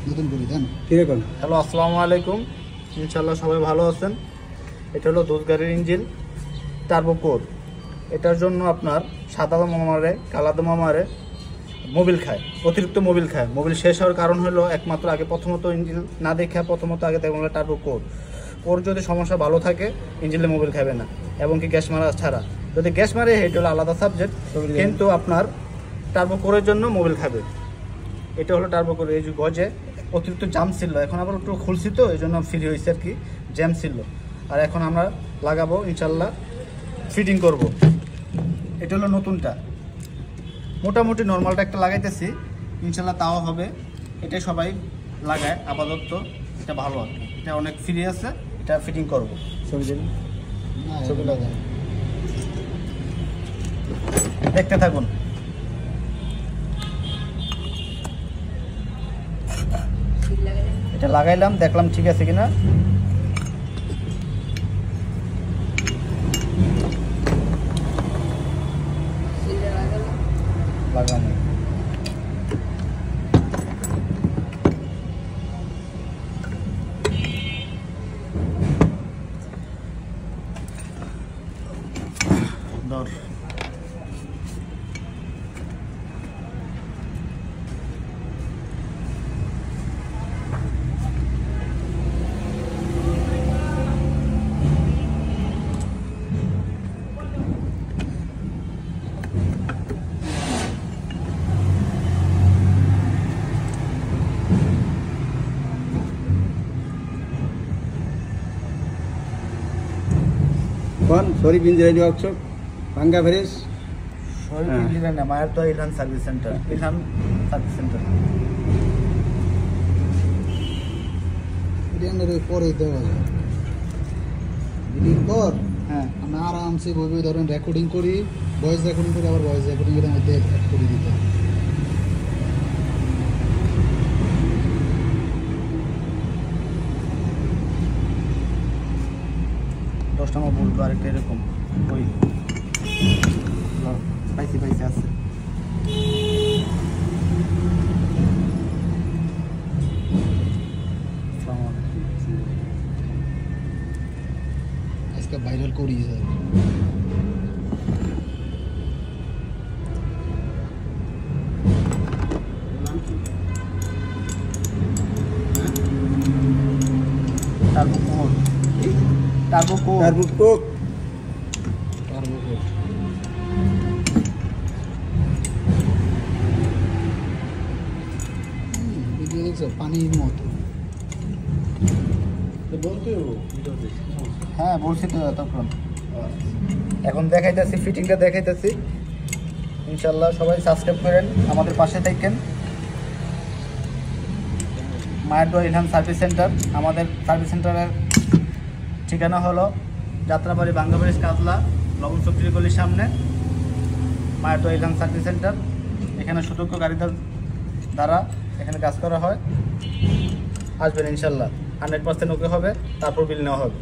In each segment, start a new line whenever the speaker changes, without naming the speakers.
নতুন করে দেন কিরকম।
হ্যালো, আসসালামু আলাইকুম। ইনশাল্লাহ সবাই ভালো আছেন। এটা হলো দুধ গাড়ির ইঞ্জিন টার্বো কোর। এটার জন্য আপনার সাদা দমা মারে, কালা দমা মারে, মোবিল খায়, অতিরিক্ত মোবিল খায়। মোবিল শেষ হওয়ার কারণ হলো একমাত্র আগে প্রথমত ইঞ্জিন না দেখে আগে দেখুন টার্বো কোর। কোর যদি সমস্যা ভালো থাকে ইঞ্জিনে মোবিল খাবে না, এবং কি গ্যাস মারা ছাড়া। যদি গ্যাস মারে এটা হলো আলাদা সাবজেক্ট, কিন্তু আপনার টার্বো কোরের জন্য মোবিল খাবে। এটা হলো টার্বো কোর। এই যে গজে অতিরিক্ত জাম ছিল, এখন আবার একটু খুলছি তো এই জন্য ফ্রি হয়েছে আর কি, জ্যাম ছিল। আর এখন আমরা লাগাবো ইনশাল্লাহ, ফিটিং করব। এটা হলো নতুনটা, মোটামুটি নর্মালটা একটা লাগাইতেছি, ইনশাল্লাহ তাও হবে। এটাই সবাই লাগায় আপাতত, এটা ভালো আর কি, এটা অনেক ফ্রি আছে। এটা ফিটিং করব। ছবি দিন, ছবি লাগাই, দেখতে থাকুন। এটা লাগাইলাম, দেখলাম ঠিক আছে কিনা। লাগানো ধর।
শরীফ ইঞ্জিনিয়ারিং ওয়ার্কশপ ভাঙ্গা ফ্রেশ।
শরীফ ইঞ্জিনিয়ারিং না, মায়ের তো Ilhan service centre, Ilhan service centre.
পরে দেওয়া যায় বিলির পর।
হ্যাঁ,
আমরা আরামসে বলবো, ধরেন রেকর্ডিং করি, ভয়েস রেকর্ডিং করি, আবার ভয়েস রেকর্ডিং এর মধ্যে অ্যাড করে দিতে হবে।
দশটা আমার বলবো আরেকটা এরকম ওই পাইছি আছে।
আজকে ভাইরাল করি sir.
Turbo core, turbo core,
turbo core. Video দেখছো পানির মতো বলতে।
হ্যাঁ বলছি তো তখন। এখন দেখাইতেছি, ফিটিংটা দেখাইতেছি। ইনশাল্লাহ সবাই সাবস্ক্রাইব করেন, আমাদের পাশে থাকেন। মায়ের দোয়া ইলহান সার্ভিস সেন্টার। আমাদের সার্ভিস সেন্টারের ঠিকানা হলো যাত্রাবাড়ি বাঙ্গাবাড়ি কাজলা লবণ চৌধুরী গলির সামনে, মায়ের দোয়া ইলহান সার্ভিস সেন্টার। এখানে সুযোগ্য গাড়িদার দ্বারা এখানে কাজ করা হয়। আসবেন ইনশাল্লাহ, 100% ওকে হবে, তারপর বিল নেওয়া হবে।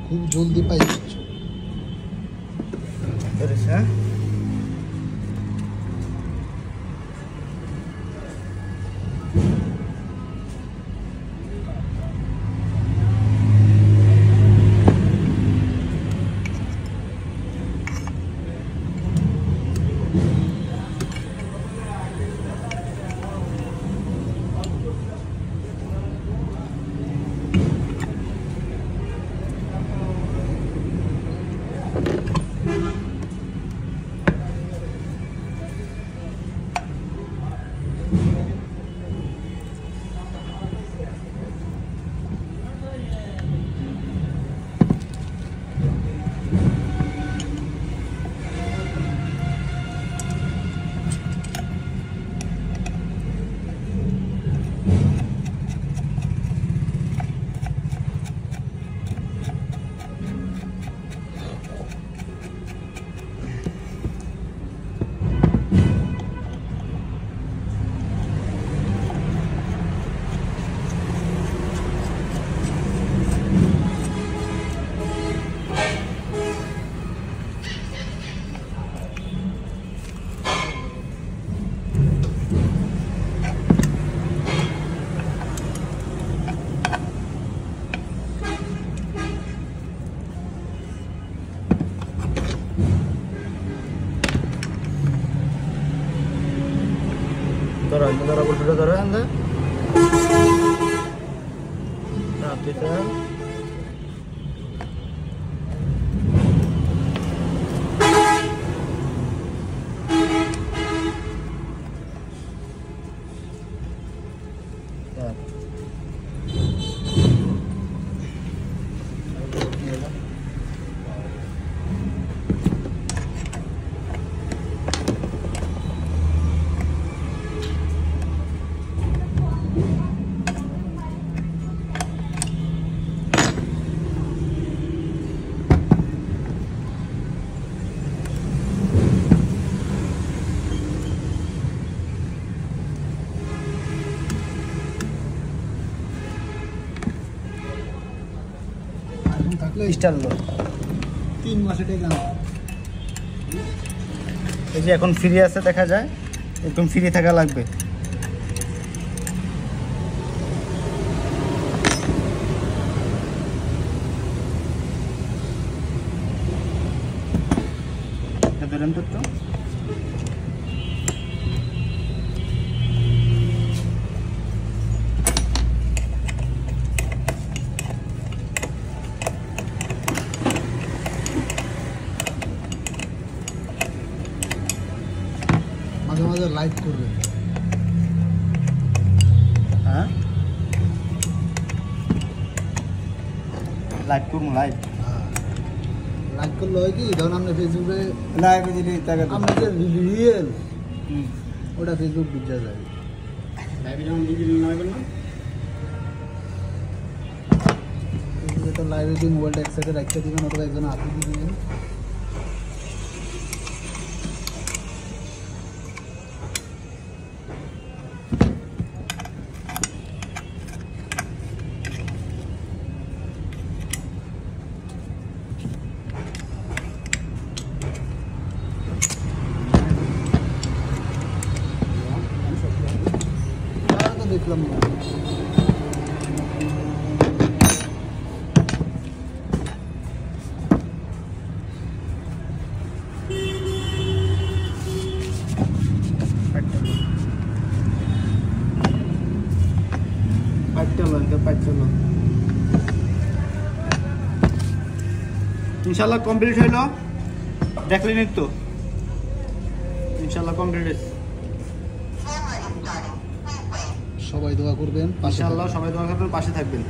খুব জলদি পাই
হ্যাঁ। ধরো ধরো বলতে ধরো আনতে
এখন থাকলে
স্টার লো
3 মাসে টেকলাম।
এই যে এখন ফ্রি আছে দেখা যায়, একদম ফ্রি থাকা লাগবে। ধরেন তো
মাঝে মাঝে লাইভ করবে।
হ্যাঁ লাইভ করুন, লাইভ
লাইভ করলে হয় কি, ধরুন আপনি ফেসবুকে
লাইভে যদি
আপনি যে রিয়েল ওটা ফেসবুক বুঝা যায়।
লাইভে যেমন ডিজিটাল নয় না,
ফেসবুকে তো লাইভে দিয়ে মোবাইলটা এক সাইডে রাখতে দিবেন, অথবা একজন আপনি দিবেন। তো দেখলাম না।
ইনশাল্লাহ কমপ্লিট হইল, দেখলেন তো ইনশাল্লাহ কমপ্লিট হয়েছে।
সবাই দোয়া করবেন,
ইনশাল্লাহ সবাই তোমার পাশে থাকবেন।